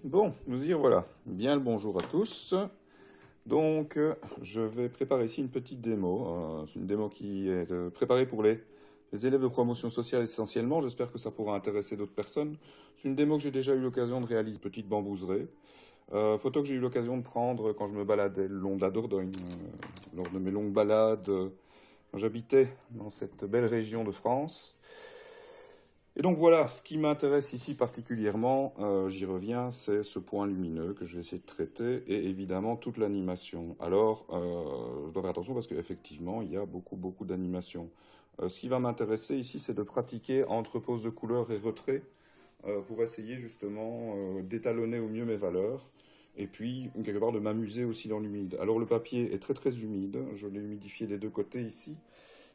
Bon, nous y voilà. Bien le bonjour à tous. Donc, je vais préparer ici une petite démo. C'est une démo qui est préparée pour les élèves de promotion sociale essentiellement. J'espère que ça pourra intéresser d'autres personnes. C'est une démo que j'ai déjà eu l'occasion de réaliser, petite bambouserie. Photo que j'ai eu l'occasion de prendre quand je me baladais le long de la Dordogne, lors de mes longues balades, quand j'habitais dans cette belle région de France. Et donc voilà, ce qui m'intéresse ici particulièrement, j'y reviens, c'est ce point lumineux que je vais essayer de traiter et évidemment toute l'animation. Alors, je dois faire attention parce qu'effectivement, il y a beaucoup d'animation. Ce qui va m'intéresser ici, c'est de pratiquer entre pose de couleur et retrait pour essayer justement d'étalonner au mieux mes valeurs et puis quelque part de m'amuser aussi dans l'humide. Alors le papier est très humide, je l'ai humidifié des deux côtés ici.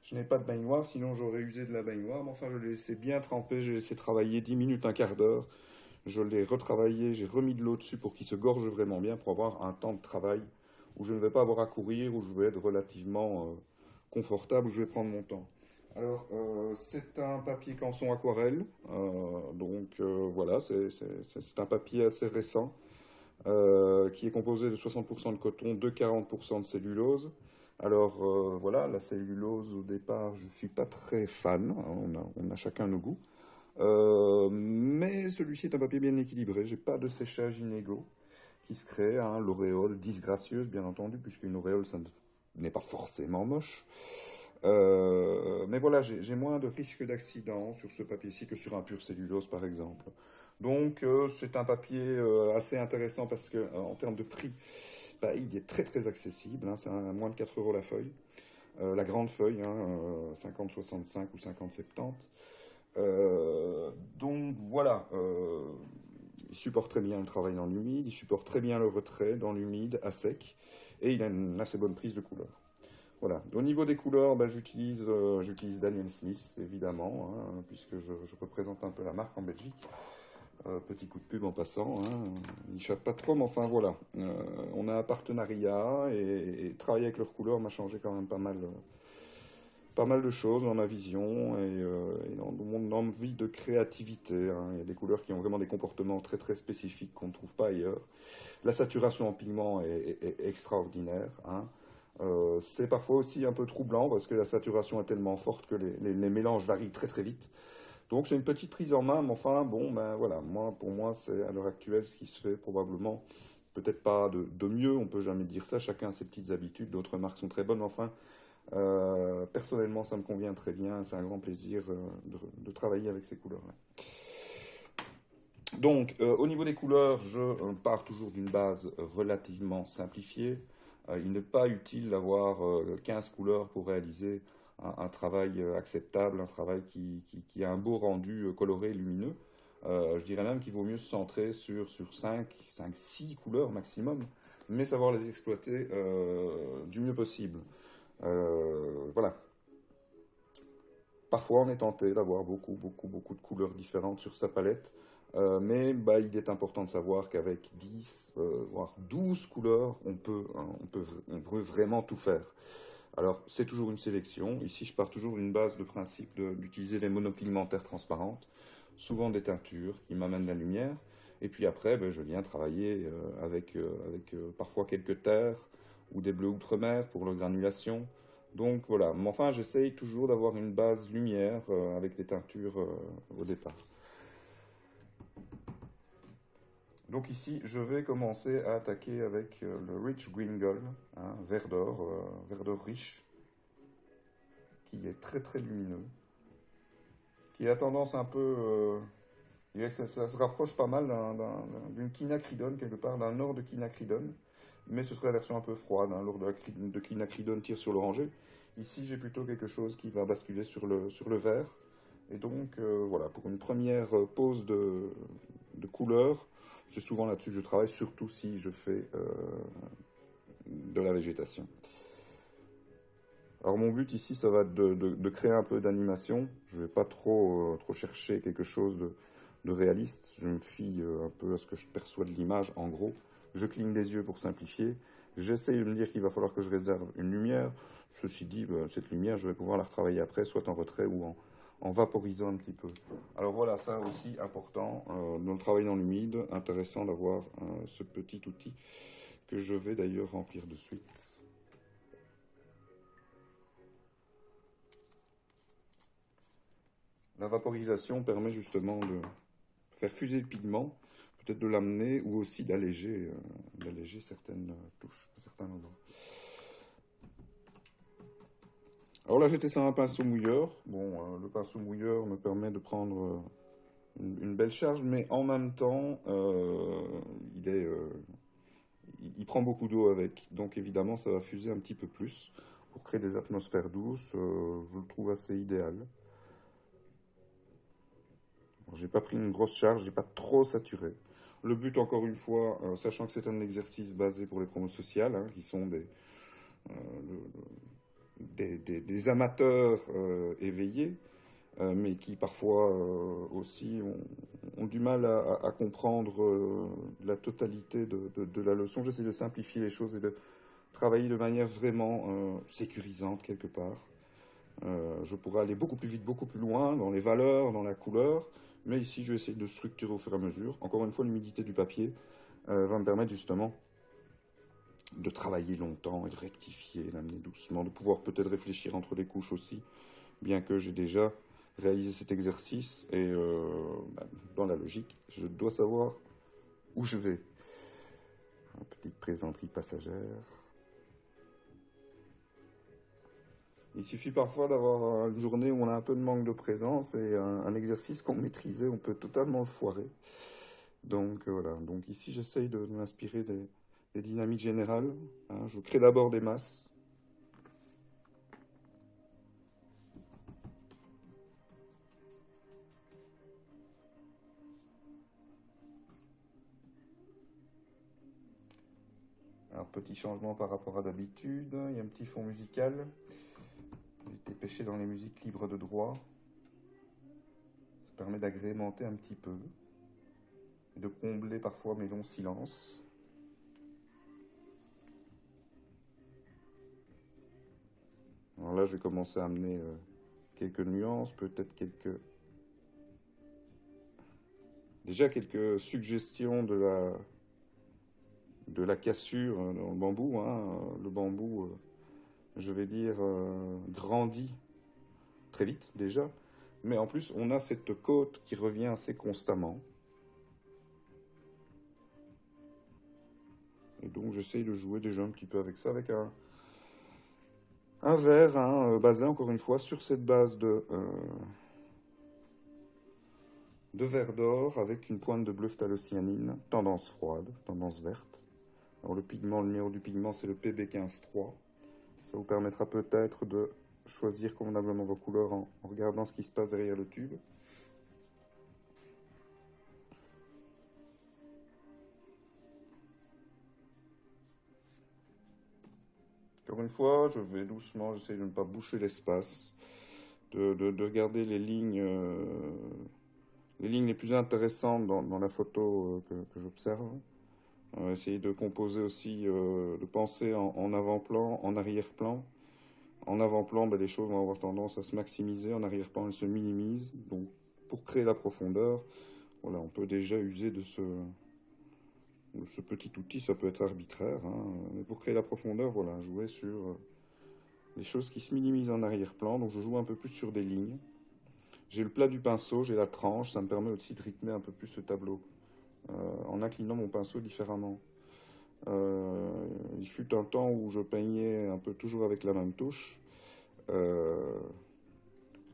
Je n'ai pas de baignoire, sinon j'aurais usé de la baignoire. Mais enfin, je l'ai laissé bien tremper, j'ai laissé travailler 10 minutes, un quart d'heure. Je l'ai retravaillé, j'ai remis de l'eau dessus pour qu'il se gorge vraiment bien, pour avoir un temps de travail où je ne vais pas avoir à courir, où je vais être relativement confortable, où je vais prendre mon temps. Alors, c'est un papier canson aquarelle, voilà, c'est un papier assez récent, qui est composé de 60% de coton, de 40% de cellulose. Alors voilà, la cellulose au départ, je suis pas très fan, hein, on a chacun nos goûts. Mais celui-ci est un papier bien équilibré, j'ai pas de séchage inégaux qui se crée, hein, l'auréole disgracieuse bien entendu, puisqu'une auréole ça n'est pas forcément moche. Mais voilà, j'ai moins de risque d'accident sur ce papier-ci que sur un pur cellulose par exemple. Donc c'est un papier assez intéressant parce que en termes de prix, bah, il est très accessible, hein, c'est à moins de 4 euros la feuille. La grande feuille, hein, 50-65 ou 50-70. Donc voilà, il supporte très bien le travail dans l'humide, il supporte très bien le retrait dans l'humide, à sec, et il a une assez bonne prise de couleur. Voilà. Au niveau des couleurs, bah, j'utilise Daniel Smith, évidemment, hein, puisque je représente un peu la marque en Belgique. Petit coup de pub en passant, hein, il n'échappe pas trop, mais enfin voilà. On a un partenariat et travailler avec leurs couleurs m'a changé quand même pas mal de choses dans ma vision et dans mon envie de créativité, hein. Il y a des couleurs qui ont vraiment des comportements très spécifiques qu'on ne trouve pas ailleurs. La saturation en pigment est extraordinaire, hein. C'est parfois aussi un peu troublant parce que la saturation est tellement forte que les mélanges varient très vite. Donc c'est une petite prise en main, mais enfin bon, ben voilà, pour moi c'est à l'heure actuelle ce qui se fait probablement peut-être pas de mieux, on peut jamais dire ça, chacun a ses petites habitudes, d'autres marques sont très bonnes, mais enfin personnellement ça me convient très bien, c'est un grand plaisir de travailler avec ces couleurs-là. Donc au niveau des couleurs, je pars toujours d'une base relativement simplifiée. Il n'est pas utile d'avoir 15 couleurs pour réaliser un travail acceptable, un travail qui a un beau rendu coloré et lumineux. Je dirais même qu'il vaut mieux se centrer sur 6 couleurs maximum, mais savoir les exploiter du mieux possible. Voilà. Parfois, on est tenté d'avoir beaucoup de couleurs différentes sur sa palette, mais bah, il est important de savoir qu'avec 10, voire 12 couleurs, on peut vraiment tout faire. Alors, c'est toujours une sélection. Ici, je pars toujours d'une base de principe d'utiliser des monopigmentaires transparentes, souvent des teintures qui m'amènent la lumière. Et puis après, ben, je viens travailler avec parfois quelques terres ou des bleus outre-mer pour leur granulation. Donc voilà, mais enfin j'essaye toujours d'avoir une base lumière avec les teintures au départ. Donc ici, je vais commencer à attaquer avec le Rich Green Gold, hein, vert d'or riche, qui est très lumineux, qui a tendance un peu... ça se rapproche pas mal d'une quinacridone quelque part, d'un or de quinacridone, mais ce serait la version un peu froide, hein, l'or de quinacridone tire sur l'oranger. Ici, j'ai plutôt quelque chose qui va basculer sur le vert. Et donc, voilà, pour une première pose de couleur, c'est souvent là-dessus que je travaille, surtout si je fais de la végétation. Alors mon but ici, ça va être de créer un peu d'animation. Je vais pas trop chercher quelque chose de réaliste. Je me fie un peu à ce que je perçois de l'image, en gros. Je cligne des yeux pour simplifier. J'essaye de me dire qu'il va falloir que je réserve une lumière. Ceci dit, cette lumière, je vais pouvoir la retravailler après, soit en retrait ou en vaporisant un petit peu. Alors voilà, ça aussi important, dans le travail dans l'humide, intéressant d'avoir ce petit outil que je vais d'ailleurs remplir de suite. La vaporisation permet justement de faire fuser le pigment, peut-être de l'amener ou aussi d'alléger certaines touches, certains endroits. Alors là, j'étais sur un pinceau mouilleur. Bon, le pinceau mouilleur me permet de prendre une belle charge, mais en même temps, il prend beaucoup d'eau avec. Donc évidemment, ça va fuser un petit peu plus. Pour créer des atmosphères douces, je le trouve assez idéal. Bon, j'ai pas pris une grosse charge, j'ai pas trop saturé. Le but, encore une fois, sachant que c'est un exercice basé pour les promos sociales, hein, qui sont des amateurs éveillés, mais qui parfois aussi ont du mal à comprendre la totalité de la leçon. J'essaie de simplifier les choses et de travailler de manière vraiment sécurisante quelque part. Je pourrais aller beaucoup plus vite, beaucoup plus loin dans les valeurs, dans la couleur, mais ici je vais essayer de structurer au fur et à mesure. Encore une fois, l'humidité du papier va me permettre justement de travailler longtemps et de rectifier, d'amener doucement, de pouvoir peut-être réfléchir entre les couches aussi, bien que j'ai déjà réalisé cet exercice et dans la logique, je dois savoir où je vais. Une petite plaisanterie passagère. Il suffit parfois d'avoir une journée où on a un peu de manque de présence et un exercice qu'on maîtrisait, on peut totalement le foirer. Donc voilà, donc ici j'essaye de m'inspirer des dynamiques générales. Hein. Je crée d'abord des masses. Alors petit changement par rapport à d'habitude, il y a un petit fond musical. J'ai été pêché dans les musiques libres de droit. Ça permet d'agrémenter un petit peu et de combler parfois mes longs silences. Alors là, je vais commencer à amener quelques nuances, peut-être déjà quelques suggestions de la cassure dans le bambou. Hein. Le bambou, je vais dire, grandit très vite déjà. Mais en plus, on a cette côte qui revient assez constamment. Et donc, j'essaye de jouer déjà un petit peu avec ça, avec un verre hein, basé encore une fois sur cette base de verre d'or avec une pointe de bleu phthalocyanine, tendance froide, tendance verte. Alors le numéro du pigment, c'est le PB15-3. Ça vous permettra peut-être de choisir convenablement vos couleurs en regardant ce qui se passe derrière le tube. Encore une fois, je vais doucement, j'essaie de ne pas boucher l'espace, de regarder les lignes les plus intéressantes dans la photo que j'observe. Essayer de composer aussi, de penser en avant-plan, en arrière-plan. En avant-plan, ben, les choses vont avoir tendance à se maximiser, en arrière-plan, elles se minimisent. Donc, pour créer la profondeur, voilà, on peut déjà user de ce petit outil, ça peut être arbitraire, hein, mais pour créer la profondeur, voilà, jouer sur les choses qui se minimisent en arrière-plan. Donc, je joue un peu plus sur des lignes. J'ai le plat du pinceau, j'ai la tranche, ça me permet aussi de rythmer un peu plus ce tableau, en inclinant mon pinceau différemment. Il fut un temps où je peignais un peu toujours avec la même touche,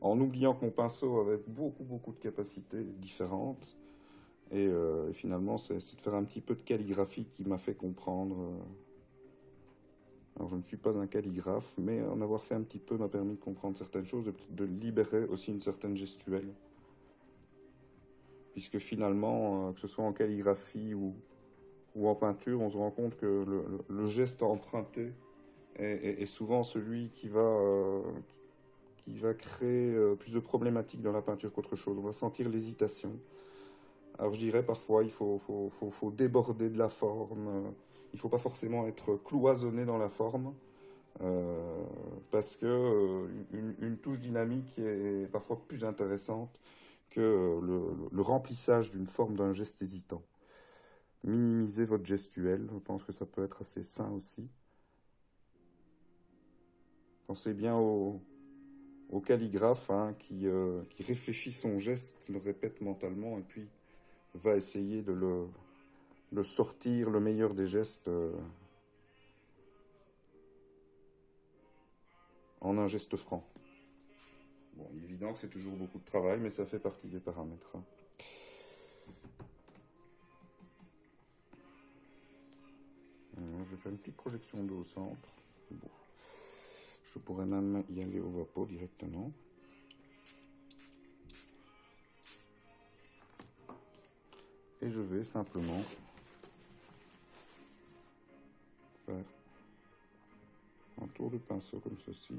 en oubliant que mon pinceau avait beaucoup de capacités différentes. Et finalement, c'est de faire un petit peu de calligraphie qui m'a fait comprendre. Alors, je ne suis pas un calligraphe, mais en avoir fait un petit peu m'a permis de comprendre certaines choses, de libérer aussi une certaine gestuelle. Puisque finalement, que ce soit en calligraphie ou en peinture, on se rend compte que le geste emprunté est souvent celui qui va créer plus de problématiques dans la peinture qu'autre chose. On va sentir l'hésitation. Alors je dirais parfois il faut déborder de la forme. Il ne faut pas forcément être cloisonné dans la forme. parce que une touche dynamique est parfois plus intéressante que le remplissage d'une forme d'un geste hésitant. Minimisez votre gestuelle, je pense que ça peut être assez sain aussi. Pensez bien au calligraphe hein, qui réfléchit son geste, le répète mentalement et puis va essayer de le sortir le meilleur des gestes en un geste franc. Bon, évident que c'est toujours beaucoup de travail, mais ça fait partie des paramètres. Hein. Je vais faire une petite projection d'eau au centre. Bon. Je pourrais même y aller au vapeau directement. Et je vais simplement faire un tour de pinceau comme ceci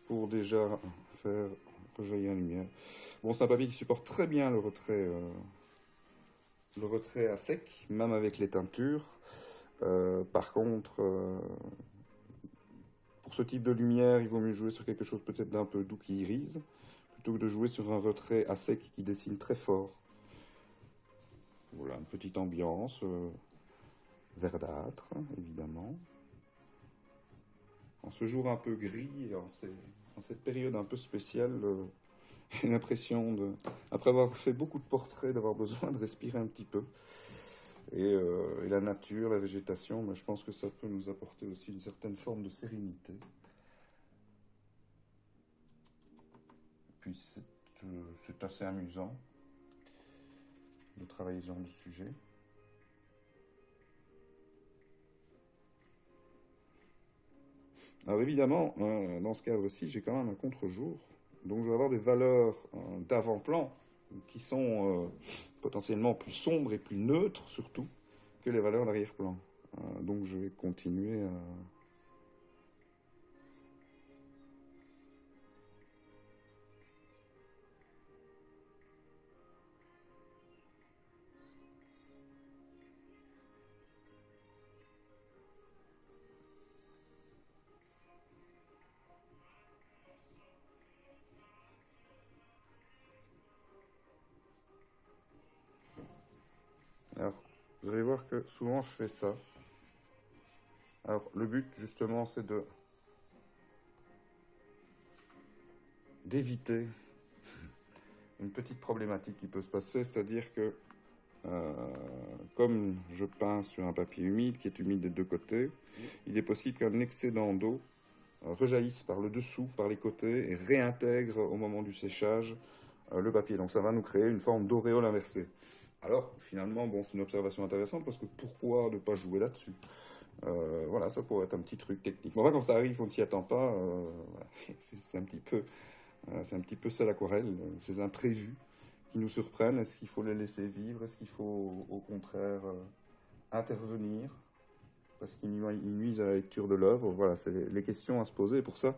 pour déjà faire rejaillir la lumière. Bon, c'est un papier qui supporte très bien le retrait à sec, même avec les teintures. Par contre, pour ce type de lumière, il vaut mieux jouer sur quelque chose peut-être d'un peu doux qui irise, plutôt que de jouer sur un retrait à sec qui dessine très fort. Voilà, une petite ambiance verdâtre, évidemment. En ce jour un peu gris, et en cette période un peu spéciale, j'ai l'impression, après avoir fait beaucoup de portraits, d'avoir besoin de respirer un petit peu. Et la nature, la végétation, mais je pense que ça peut nous apporter aussi une certaine forme de sérénité. Puis c'est assez amusant de travailler ce genre de sujet. Alors évidemment, dans ce cadre-ci, j'ai quand même un contre-jour. Donc je vais avoir des valeurs d'avant-plan qui sont potentiellement plus sombres et plus neutres surtout que les valeurs d'arrière-plan. Donc je vais continuer à... Alors, vous allez voir que souvent je fais ça. Alors le but justement c'est d'éviter une petite problématique qui peut se passer, c'est-à-dire que comme je peins sur un papier humide qui est humide des deux côtés, il est possible qu'un excédent d'eau rejaillisse par le dessous, par les côtés et réintègre au moment du séchage le papier. Donc ça va nous créer une forme d'auréole inversée. Alors finalement, bon, c'est une observation intéressante parce que pourquoi ne pas jouer là-dessus voilà, ça pourrait être un petit truc technique. Bon, quand ça arrive, on ne s'y attend pas. Voilà. C'est un petit peu ça l'aquarelle, ces imprévus qui nous surprennent. Est-ce qu'il faut les laisser vivre? Est-ce qu'il faut au contraire intervenir parce qu'ils nuisent à la lecture de l'œuvre? Voilà, c'est les questions à se poser. Et pour ça,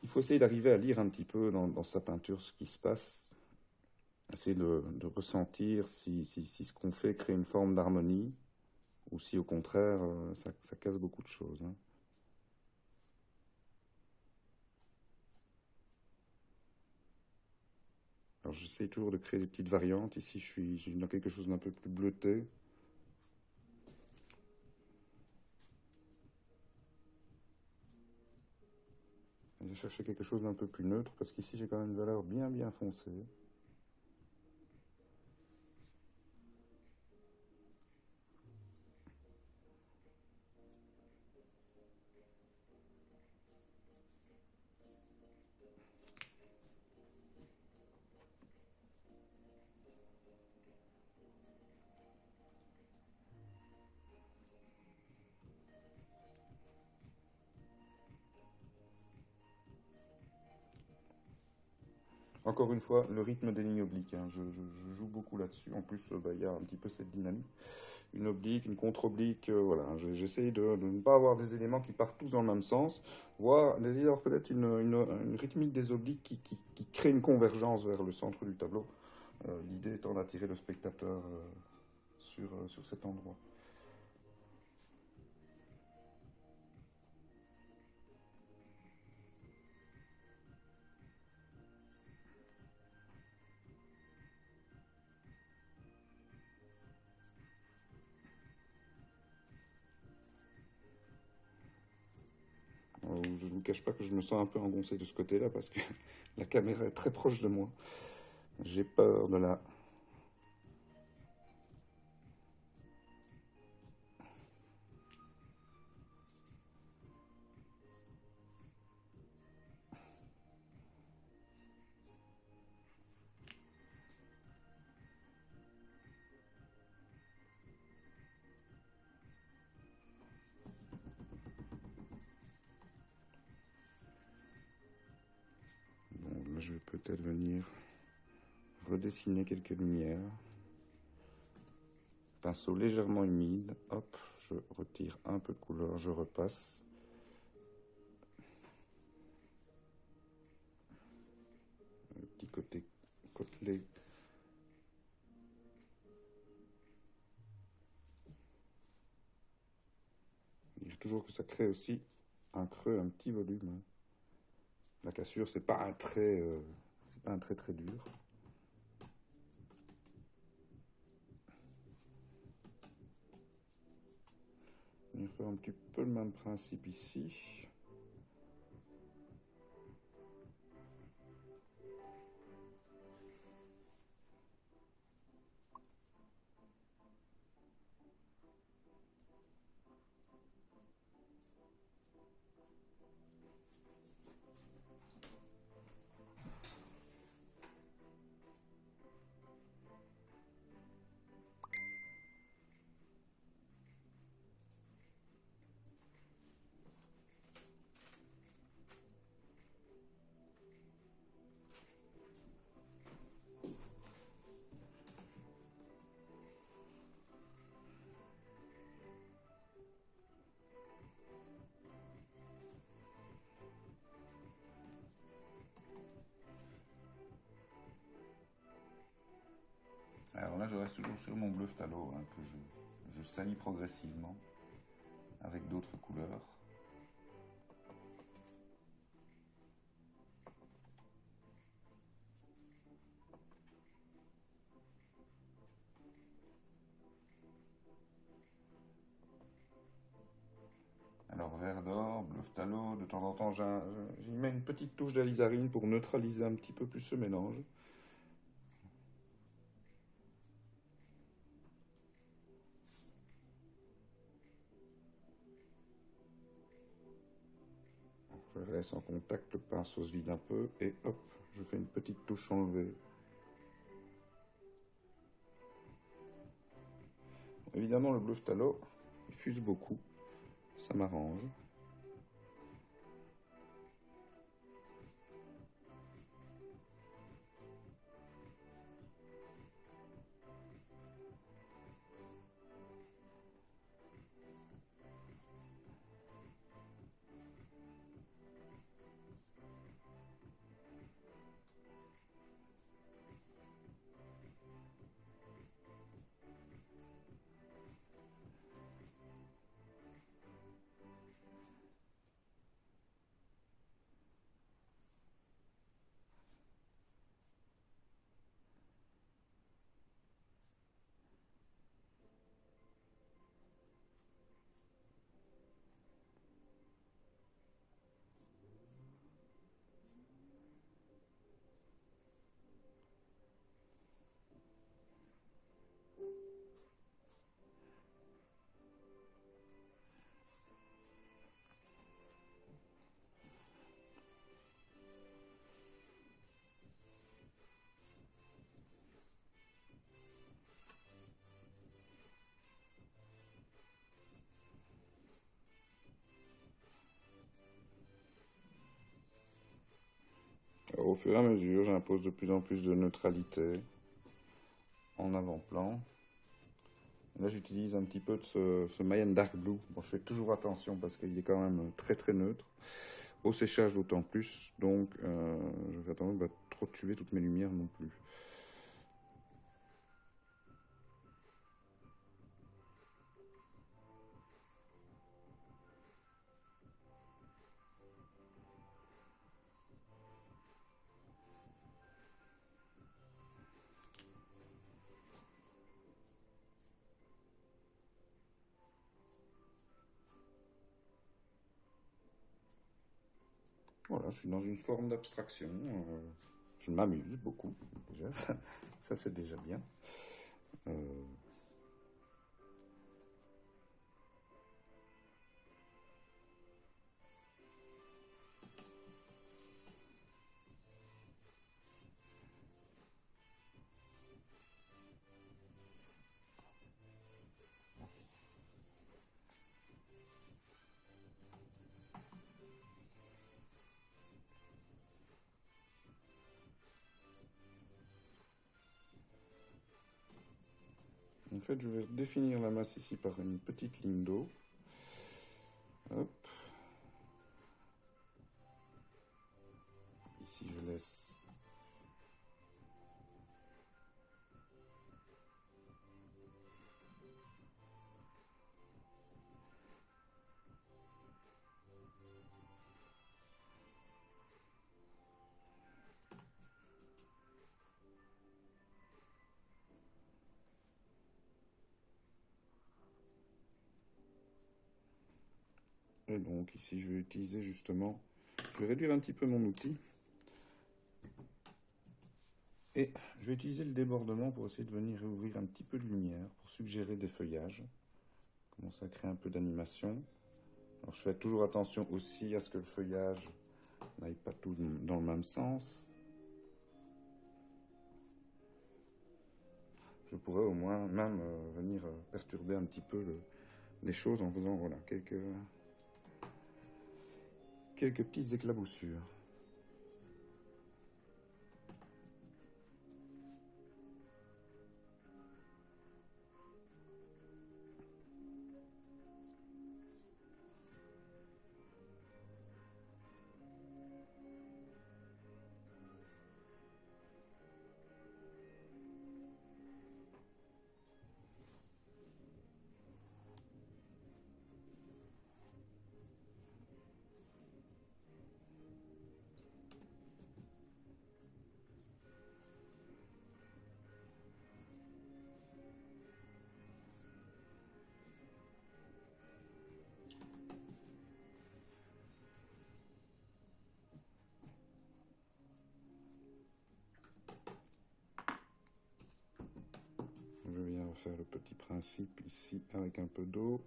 il faut essayer d'arriver à lire un petit peu dans sa peinture ce qui se passe. Essayer de ressentir si ce qu'on fait crée une forme d'harmonie ou si au contraire ça casse beaucoup de choses. Hein. Alors j'essaye toujours de créer des petites variantes. Ici j'ai dans quelque chose d'un peu plus bleuté. J'ai cherché quelque chose d'un peu plus neutre parce qu'ici j'ai quand même une valeur bien foncée. Encore une fois, le rythme des lignes obliques, hein, je joue beaucoup là-dessus. En plus, il y a un petit peu cette dynamique. Une oblique, une contre-oblique, voilà. J'essaye de ne pas avoir des éléments qui partent tous dans le même sens, voire d'essayer d'avoir peut-être une rythmique des obliques qui crée une convergence vers le centre du tableau. L'idée étant d'attirer le spectateur sur cet endroit. Je ne vous cache pas que je me sens un peu engoncé de ce côté-là parce que la caméra est très proche de moi. J'ai peur de la... Bon, là, je vais peut-être venir redessiner quelques lumières. Pinceau légèrement humide. Hop, je retire un peu de couleur, je repasse. Le petit côté côtelé. Dire toujours que ça crée aussi un creux, un petit volume. La cassure, c'est pas un trait, c'est pas un trait très dur. On va faire un petit peu le même principe ici. Alors là, je reste toujours sur mon bleu phthalo que je salis progressivement avec d'autres couleurs. Alors vert d'or, bleu phthalo, de temps en temps j'y mets une petite touche d'alizarine pour neutraliser un petit peu plus ce mélange. Je laisse en contact, le pinceau se vide un peu et hop, je fais une petite touche enlevée. Évidemment, le bleu phthalo, il fuse beaucoup, ça m'arrange. Alors, au fur et à mesure, j'impose de plus en plus de neutralité en avant-plan. Là, j'utilise un petit peu de ce Mayan Dark Blue. Bon, je fais toujours attention parce qu'il est quand même très très neutre. Au séchage, d'autant plus. Donc, je fais attention de pas trop tuer toutes mes lumières non plus. Voilà, je suis dans une forme d'abstraction. Je m'amuse beaucoup, déjà, ça c'est déjà bien. Euh, En fait, je vais définir la masse ici par une petite ligne d'eau. Hop. Ici, je laisse. Et donc, ici, je vais utiliser justement. Je vais réduire un petit peu mon outil. Et je vais utiliser le débordement pour essayer de venir ouvrir un petit peu de lumière, pour suggérer des feuillages. Commencer à créer un peu d'animation. Alors je fais toujours attention aussi à ce que le feuillage n'aille pas tout dans le même sens. Je pourrais au moins même venir perturber un petit peu les choses en faisant voilà, quelques petites éclaboussures. Je viens refaire le petit principe ici avec un peu d'eau.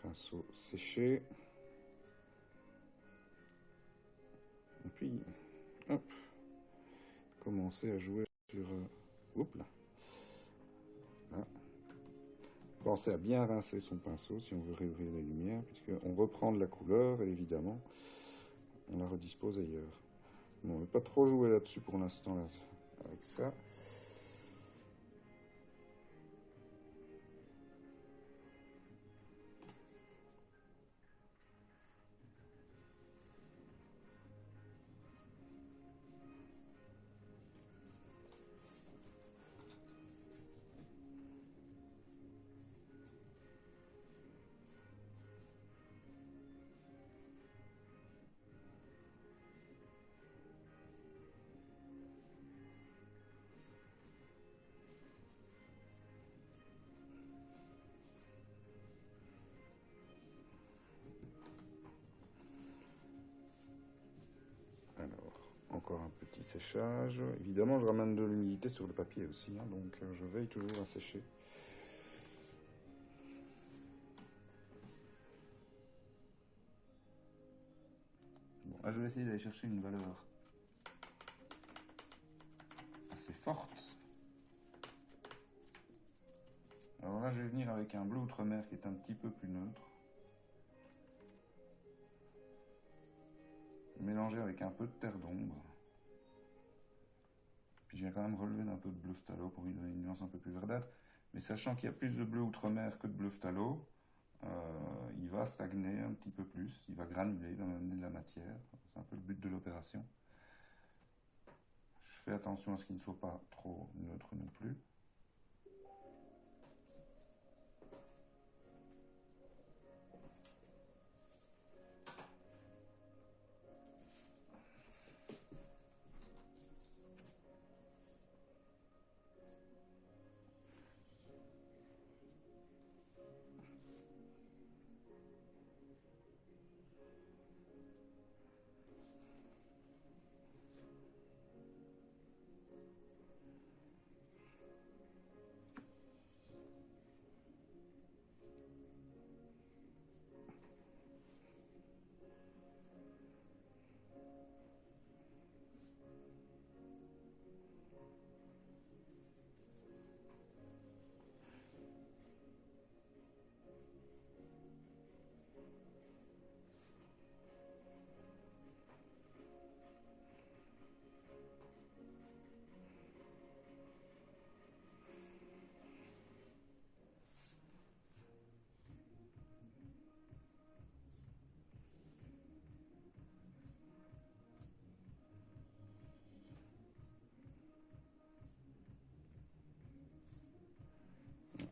Pinceau séché. Et puis, hop, commencer à jouer sur... oups là. Là. Pensez à bien rincer son pinceau si on veut réouvrir les lumières, puisqu'on reprend de la couleur et évidemment, on la redispose ailleurs. Bon, on ne va pas trop jouer là-dessus pour l'instant là, avec ça. Alors, encore un petit séchage. Évidemment, je ramène de l'humidité sur le papier aussi, hein, donc je veille toujours à sécher. Bon, là, je vais essayer d'aller chercher une valeur assez forte. Alors là, je vais venir avec un bleu outre-mer qui est un petit peu plus neutre. Mélanger avec un peu de terre d'ombre. Puis je vais quand même relever d'un peu de bleu phthalo pour lui donner une nuance un peu plus verdâtre. Mais sachant qu'il y a plus de bleu outre-mer que de bleu phthalo, il va stagner un petit peu plus, il va granuler, il va m'amener de la matière. C'est un peu le but de l'opération. Je fais attention à ce qu'il ne soit pas trop neutre non plus.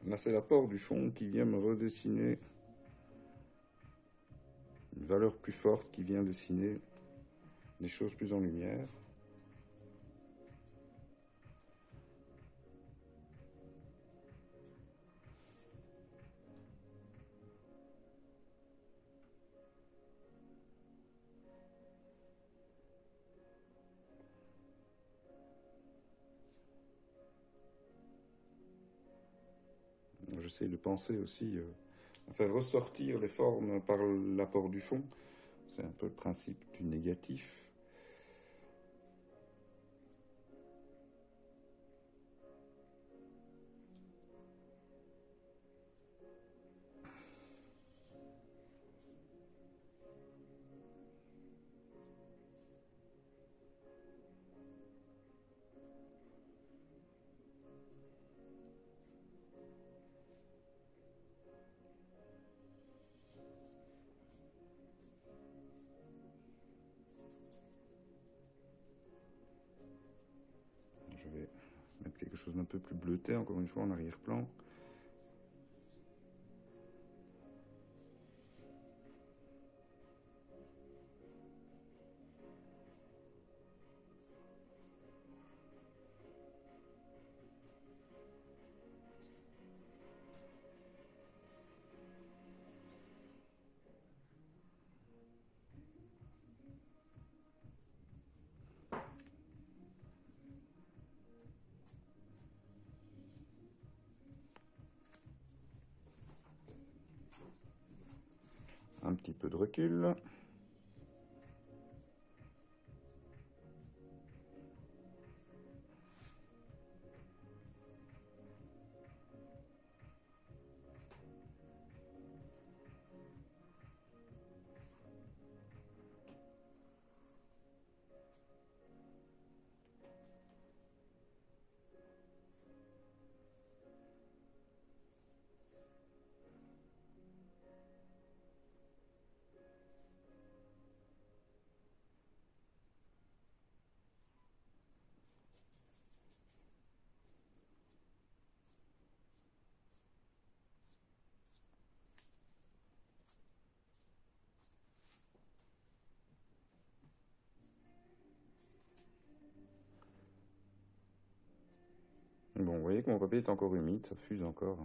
Là, c'est l'apport du fond qui vient me redessiner une valeur plus forte, qui vient dessiner des choses plus en lumière. J'essaie de penser aussi à faire ressortir les formes par l'apport du fond. C'est un peu le principe du négatif. Je vais mettre quelque chose d'un peu plus bleuté, encore une fois, en arrière-plan. Un petit peu de recul. Bon, vous voyez que mon papier est encore humide, ça fuse encore.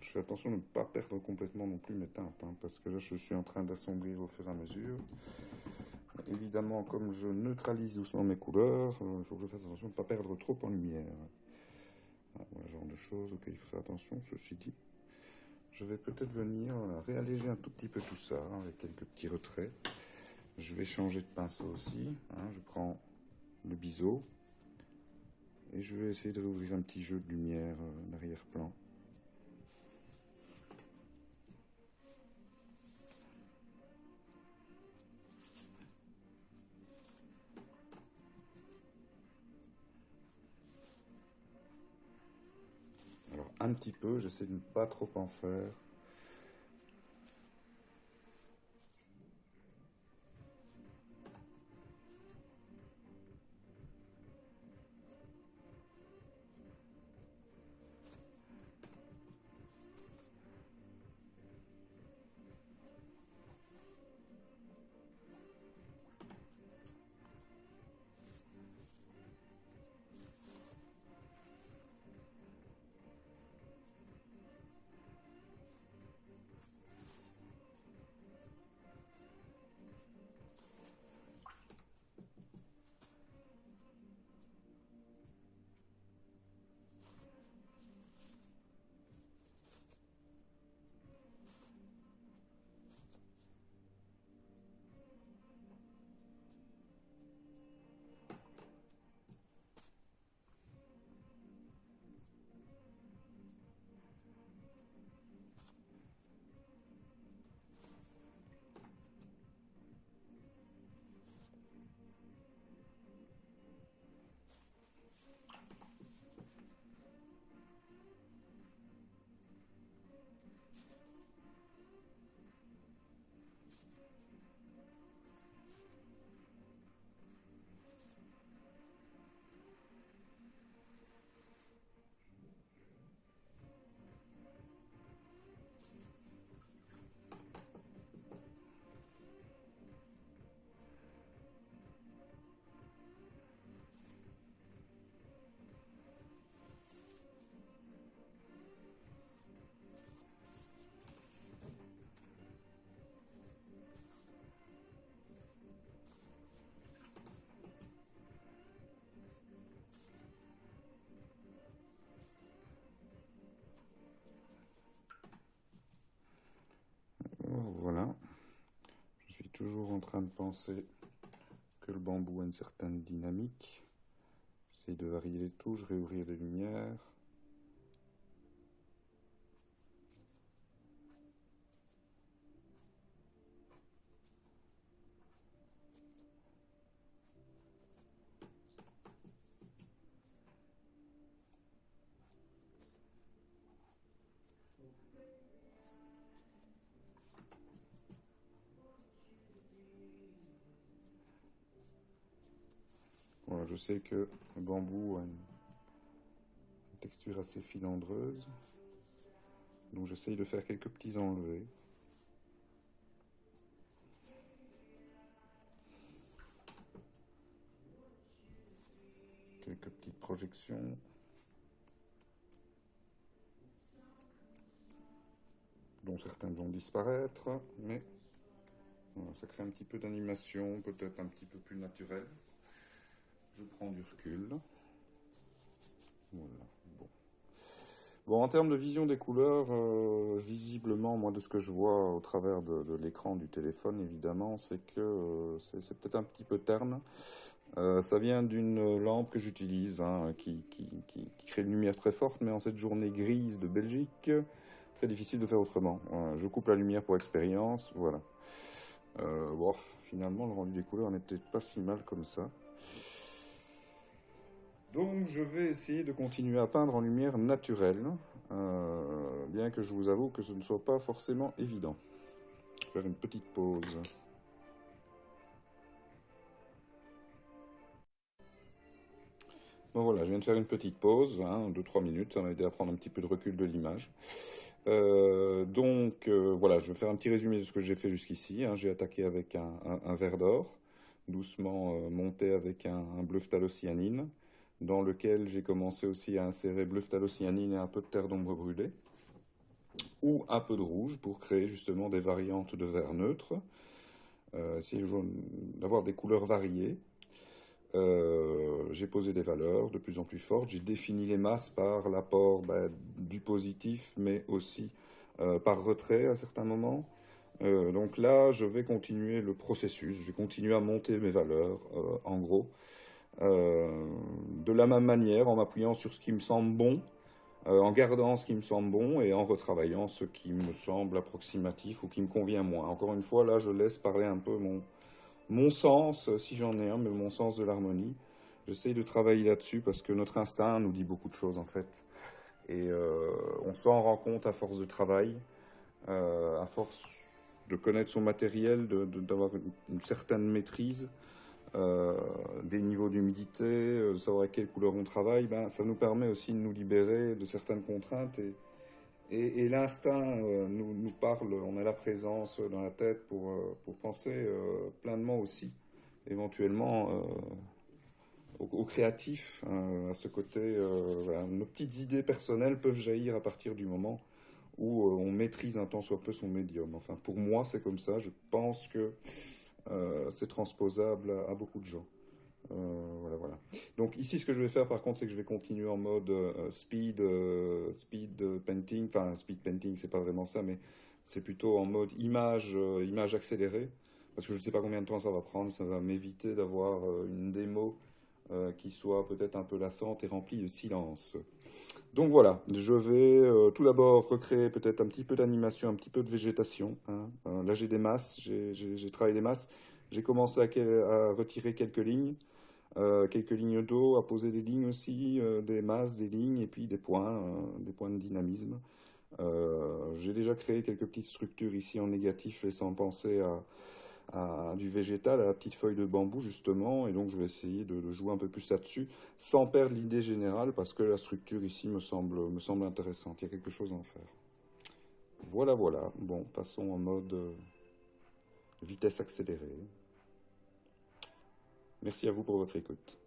Je fais attention de ne pas perdre complètement non plus mes teintes, parce que là je suis en train d'assombrir au fur et à mesure. Évidemment, comme je neutralise doucement mes couleurs, il faut que je fasse attention de ne pas perdre trop en lumière. Voilà, ce genre de choses auxquelles il faut faire attention. Ceci dit, je vais peut-être venir réalléger un tout petit peu tout ça, avec quelques petits retraits. Je vais changer de pinceau aussi. Je prends le biseau et je vais essayer de réouvrir un petit jeu de lumière d'arrière-plan. Alors un petit peu, j'essaie de ne pas trop en faire. Voilà. Je suis toujours en train de penser que le bambou a une certaine dynamique. J'essaye de varier les touches, réouvrir les lumières. Voilà, je sais que le bambou a une texture assez filandreuse, donc j'essaye de faire quelques petits enlevés. Quelques petites projections. Dont certaines vont disparaître, mais voilà, ça crée un petit peu d'animation, peut-être un petit peu plus naturelle. Je prends du recul. Voilà. Bon, en termes de vision des couleurs, visiblement, moi, de ce que je vois au travers de l'écran du téléphone, évidemment, c'est que c'est peut-être un petit peu terne. Ça vient d'une lampe que j'utilise, hein, qui crée une lumière très forte, mais en cette journée grise de Belgique, très difficile de faire autrement. Je coupe la lumière pour expérience, voilà. Bon, finalement, le rendu des couleurs n'était pas si mal comme ça. Donc je vais essayer de continuer à peindre en lumière naturelle, bien que je vous avoue que ce ne soit pas forcément évident. Je vais faire une petite pause. Bon voilà, je viens de faire une petite pause, hein, 2-3 minutes, ça m'a aidé à prendre un petit peu de recul de l'image. Voilà, je vais faire un petit résumé de ce que j'ai fait jusqu'ici, hein. J'ai attaqué avec un verre d'or, doucement monté avec un bleu phthalocyanine, dans lequel j'ai commencé aussi à insérer bleu phthalocyanine et un peu de terre d'ombre brûlée, ou un peu de rouge pour créer justement des variantes de vert neutre, essayer d'avoir des couleurs variées. J'ai posé des valeurs de plus en plus fortes, j'ai défini les masses par l'apport du positif, mais aussi par retrait à certains moments. Donc là, je vais continuer le processus, je vais continuer à monter mes valeurs, en gros, de la même manière, en m'appuyant sur ce qui me semble bon, en gardant ce qui me semble bon et en retravaillant ce qui me semble approximatif ou qui me convient moins. Encore une fois, là, je laisse parler un peu mon sens, si j'en ai un, mais mon sens de l'harmonie. J'essaye de travailler là-dessus parce que notre instinct nous dit beaucoup de choses, en fait. Et on s'en rend compte à force de travail, à force de connaître son matériel, d'avoir une certaine maîtrise, des niveaux d'humidité, de savoir avec quelle couleur on travaille, ça nous permet aussi de nous libérer de certaines contraintes et l'instinct nous parle, on a la présence dans la tête pour penser pleinement aussi, éventuellement au créatif, à ce côté, voilà, nos petites idées personnelles peuvent jaillir à partir du moment où on maîtrise un tant soit peu son médium. Enfin, pour moi, c'est comme ça, je pense que c'est transposable à beaucoup de gens. Voilà. Donc ici, ce que je vais faire par contre, c'est que je vais continuer en mode speed painting. Enfin, speed painting, c'est pas vraiment ça, mais c'est plutôt en mode image accélérée. Parce que je ne sais pas combien de temps ça va prendre. Ça va m'éviter d'avoir une démo qui soit peut-être un peu lassante et remplie de silence. Donc voilà, je vais tout d'abord recréer peut-être un petit peu d'animation, un petit peu de végétation, hein. Là j'ai des masses, j'ai travaillé des masses. J'ai commencé à retirer quelques lignes d'eau, à poser des lignes aussi, des masses, des lignes, et puis des points de dynamisme. J'ai déjà créé quelques petites structures ici en négatif, laissant penser à du végétal, à la petite feuille de bambou justement, et donc je vais essayer de jouer un peu plus là-dessus, sans perdre l'idée générale, parce que la structure ici me semble intéressante, il y a quelque chose à en faire. Voilà, bon, passons en mode vitesse accélérée. Merci à vous pour votre écoute.